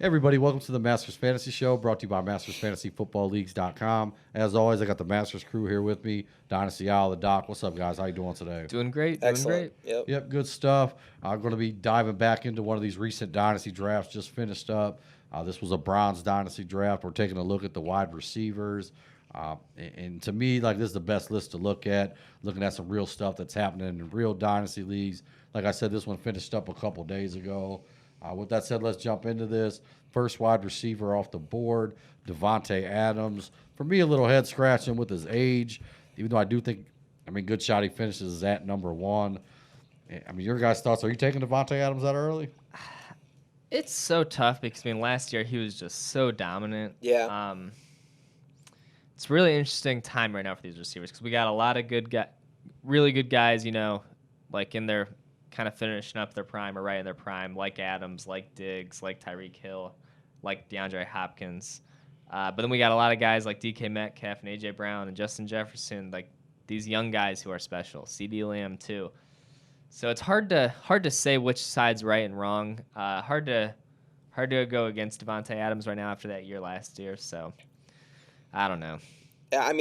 Hey everybody, welcome to the Masters Fantasy Show, brought to you by MastersFantasyFootballLeagues.com. As always, I got the Masters crew here with me, Dynasty Al, the Doc. What's up, guys? How you doing today? Doing great. Excellent. Yep, good stuff. I'm going to be diving back into one of these recent Dynasty drafts just finished up. This was a Bronze Dynasty draft. We're taking a look at the wide receivers. And to me, like, this is the best list to look at, looking at some real stuff that's happening in real Dynasty leagues. Like I said, this one finished up a couple days ago. With that said, let's jump into this. First wide receiver off the board, Devonta Adams. For me, a little head scratching with his age, even though I do think, good shot he finishes at number one. Your guys' thoughts, are you taking Devonta Adams that early? It's so tough because last year he was just so dominant. Yeah. It's a really interesting time right now for these receivers because we got a lot of really good guys, like in their kind of finishing up their prime or right in their prime, like Adams, like Diggs, like Tyreek Hill, like DeAndre Hopkins. But then we got a lot of guys like DK Metcalf and A.J. Brown and Justin Jefferson, like these young guys who are special. CD Lamb too. So it's hard to say which side's right and wrong. Hard to go against Devonta Adams right now after that year last year. So I don't know. Yeah,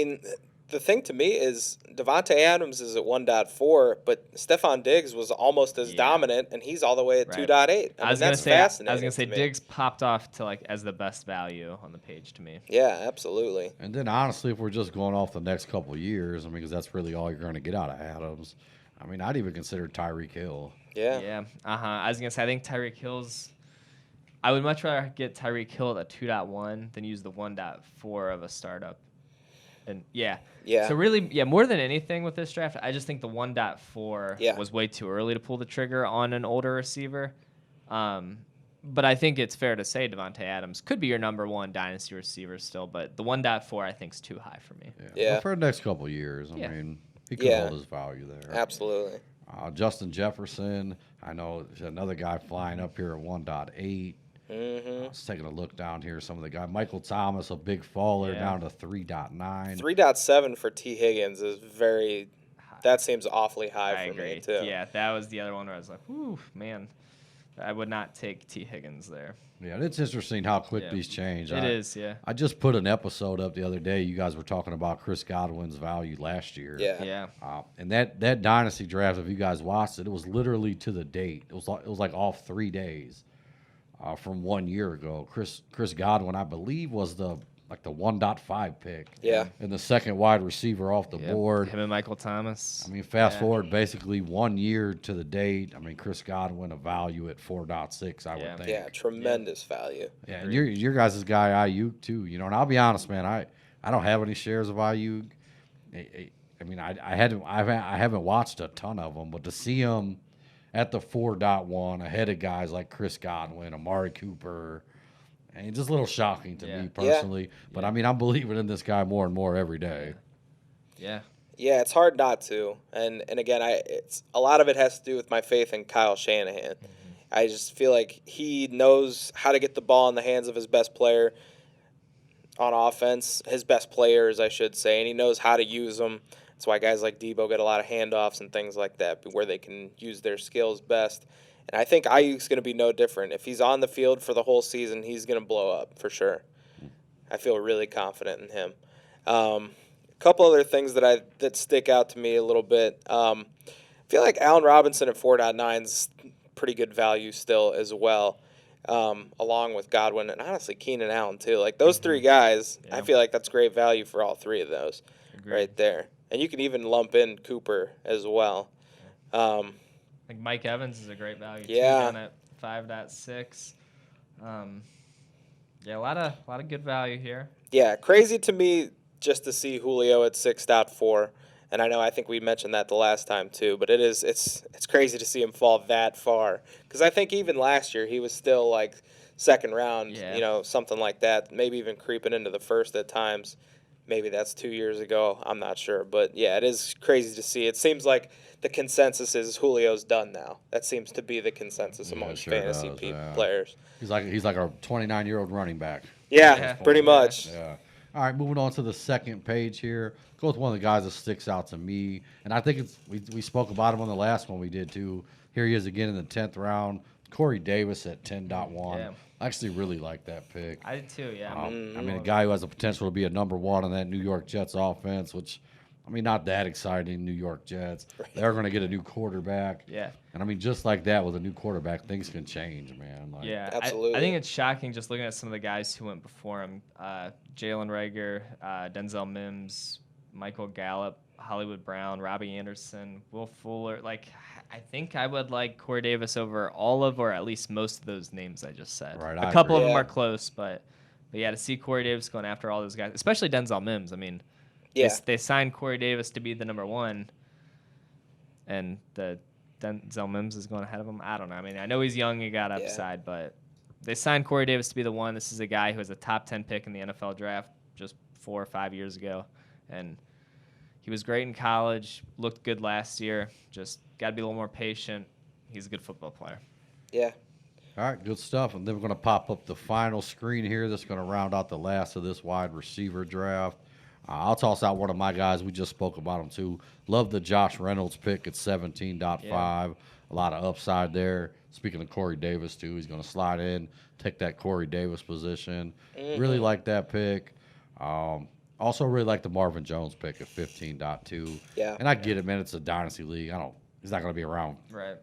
the thing to me is Devonta Adams is at 1.4, but Stephon Diggs was almost as dominant, and he's all the way at 2.8. That's fascinating. I was gonna say Diggs popped off to as the best value on the page to me. Yeah, absolutely. And then honestly, if we're just going off the next couple of years, because that's really all you're going to get out of Adams. I'd even consider Tyreek Hill. Yeah. Yeah. I was gonna say I think Tyreek Hill's. I would much rather get Tyreek Hill at 2.1 than use the 1.4 of a startup. And yeah. So really, more than anything with this draft, I just think the 1.4 was way too early to pull the trigger on an older receiver. But I think it's fair to say Devonta Adams could be your number one dynasty receiver still, but the 1.4 I think is too high for me. Yeah. Well, for the next couple of years, he could hold his value there. Absolutely. Justin Jefferson, I know there's another guy flying up here at 1.8. Let's taking a look down here. Some of the guys. Michael Thomas, a big faller, down to 3.9. 3.7 for T. Higgins is very. That seems awfully high for me too. Yeah, that was the other one where I was like, "Whew, man, I would not take T. Higgins there." Yeah, it's interesting how quick these change. It is. I just put an episode up the other day. You guys were talking about Chris Godwin's value last year. Yeah. And that dynasty draft, if you guys watched it, it was literally to the date. It was like off 3 days. From 1 year ago, Chris Godwin, I believe, was the 1.5 pick. Yeah. And the second wide receiver off the board. Him and Michael Thomas. Fast forward basically 1 year to the date. Chris Godwin, a value at 4.6, I would think. Yeah, tremendous value. Yeah, and your guys' guy Ayuk too. And I'll be honest, man, I don't have any shares of Ayuk. I haven't watched a ton of them, but to see him at the 4.1 ahead of guys like Chris Godwin, Amari Cooper, and just a little shocking to me personally. But I'm believing in this guy more and more every day. Yeah. Yeah, it's hard not to. And again, it's a lot of it has to do with my faith in Kyle Shanahan. I just feel like he knows how to get the ball in the hands of his best player on offense, his best players, I should say, and he knows how to use them. That's why guys like Debo get a lot of handoffs and things like that, where they can use their skills best. And I think Ayuk's going to be no different. If he's on the field for the whole season, he's going to blow up for sure. I feel really confident in him. A couple other things that stick out to me a little bit. I feel like Allen Robinson at 4.9 is pretty good value still as well, along with Godwin and honestly Keenan Allen too. Like those three guys, I feel like that's great value for all three of those. Agreed. Right there. And you can even lump in Cooper as well. Like Mike Evans is a great value too, Yeah. down at 5.6. A lot of good value here. Yeah, crazy to me just to see Julio at 6.4. And I think we mentioned that the last time too, but it's crazy to see him fall that far. Because I think even last year he was still like second round, something like that, maybe even creeping into the first at times. Maybe that's 2 years ago. I'm not sure. But, yeah, it is crazy to see. It seems like the consensus is Julio's done now. That seems to be the consensus amongst fantasy players. He's like a 29-year-old running back. Yeah, pretty much. Yeah. All right, moving on to the second page here. Go with one of the guys that sticks out to me. And I think we spoke about him on the last one we did, too. Here he is again in the 10th round, Corey Davis at 10.1. Yeah. I actually really like that pick. I did too. Yeah. I mean, a guy who has the potential to be a number one on that New York Jets offense, which, I mean, not that exciting, New York Jets. They're going to get a new quarterback. Yeah. And, I mean, just like that, with a new quarterback, things can change, man. Like, Yeah, Absolutely. I think it's shocking just looking at some of the guys who went before him: Jalen Rager, Denzel Mims, Michael Gallup, Hollywood Brown, Robbie Anderson, Will Fuller. Like, I think I would like Corey Davis over all of, or at least most of those names I just said. Right, A I couple of agree. them Yeah. are close, but yeah, to see Corey Davis going after all those guys, especially Denzel Mims. I mean, Yeah. they signed Corey Davis to be the number one, and the Denzel Mims is going ahead of him. I don't know. I mean, I know he's young, he got upside, but they signed Corey Davis to be the one. This is a guy who was a top 10 pick in the NFL draft just 4 or 5 years ago, and he was great in college, looked good last year. Just got to be a little more patient. He's a good football player. Yeah. all right, good stuff. And then we're going to pop up the final screen here that's going to round out the last of this wide receiver draft. I'll toss out one of my guys. We just spoke about him, too. Love the Josh Reynolds pick at 17.5. Yeah. A lot of upside there. Speaking of Corey Davis, too, he's going to slide in, take that Corey Davis position. Really like that pick. Also really like the Marvin Jones pick at 15.2. Yeah. And I get it, man. It's a dynasty league. He's not going to be around Right.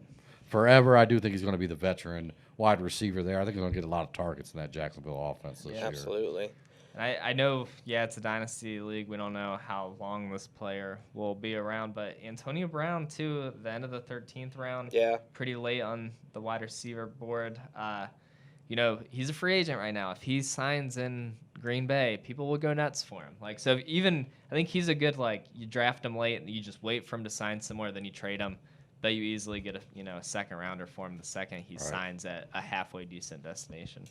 forever. I do think he's going to be the veteran wide receiver there. I think he's going to get a lot of targets in that Jacksonville offense this year. Absolutely. And I know, it's a dynasty league. We don't know how long this player will be around, but Antonio Brown, too, at the end of the 13th round, Yeah. pretty late on the wide receiver board. He's a free agent right now. If he signs in Green Bay, people will go nuts for him. Like, so I think he's a good, you draft him late and you just wait for him to sign somewhere, then you trade him. Bet you easily get a second rounder for him the second he signs at a halfway decent destination.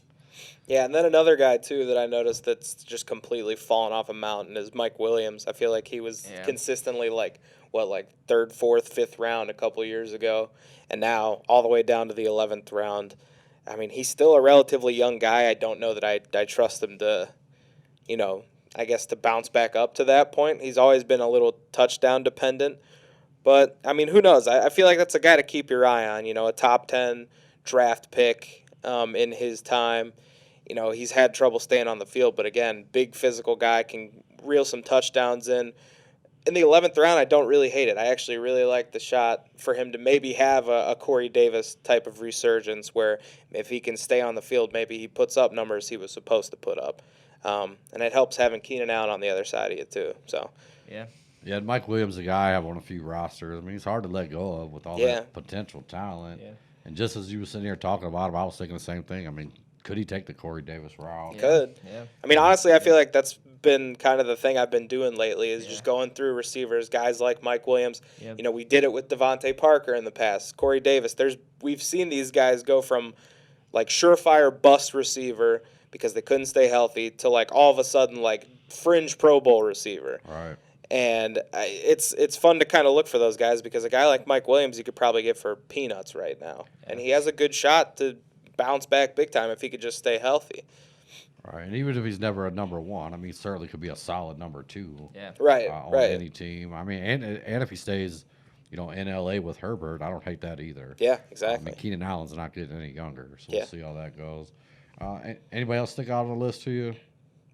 Yeah, and then another guy, too, that I noticed that's just completely fallen off a mountain is Mike Williams. I feel like he was consistently, third, fourth, fifth round a couple years ago, and now all the way down to the 11th round. I mean, he's still a relatively young guy. I don't know that I trust him to, to bounce back up to that point. He's always been a little touchdown dependent. But, I mean, who knows? I feel like that's a guy to keep your eye on, a top 10 draft pick in his time. He's had trouble staying on the field, but again, big physical guy, can reel some touchdowns in. In the 11th round, I don't really hate it. I actually really like the shot for him to maybe have a Corey Davis type of resurgence where if he can stay on the field, maybe he puts up numbers he was supposed to put up. And it helps having Keenan Allen on the other side of you, too. So, Yeah. Yeah, and Mike Williams, a guy I have on a few rosters. I mean, he's hard to let go of with all that potential talent. Yeah. And just as you were sitting here talking about him, I was thinking the same thing. I mean, could he take the Corey Davis route? Could. Yeah. I mean, honestly, I feel like that's been kind of the thing I've been doing lately is just going through receivers, guys like Mike Williams. Yep. We did it with Devonta Parker in the past. Corey Davis. We've seen these guys go from surefire bust receiver because they couldn't stay healthy to all of a sudden fringe Pro Bowl receiver. Right. And it's fun to kind of look for those guys because a guy like Mike Williams you could probably get for peanuts right now. Yeah. And he has a good shot to bounce back big time if he could just stay healthy. Right, and even if he's never a number one, I mean, he certainly could be a solid number two. Yeah. Right. On any team. I mean, and if he stays, in LA with Herbert, I don't hate that either. Yeah, I exactly. mean, Keenan Allen's not getting any younger, so Yeah. we'll see how that goes. Anybody else stick out on the list to you?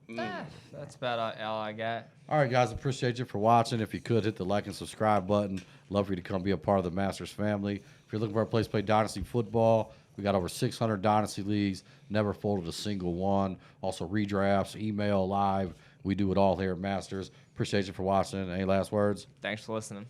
That's about all I got. All right, guys, appreciate you for watching. If you could, hit the like and subscribe button. Love for you to come be a part of the Masters family. If you're looking for a place to play Dynasty football, we got over 600 Dynasty leagues, never folded a single one. Also, redrafts, email, live. We do it all here at Masters. Appreciate you for watching. Any last words? Thanks for listening.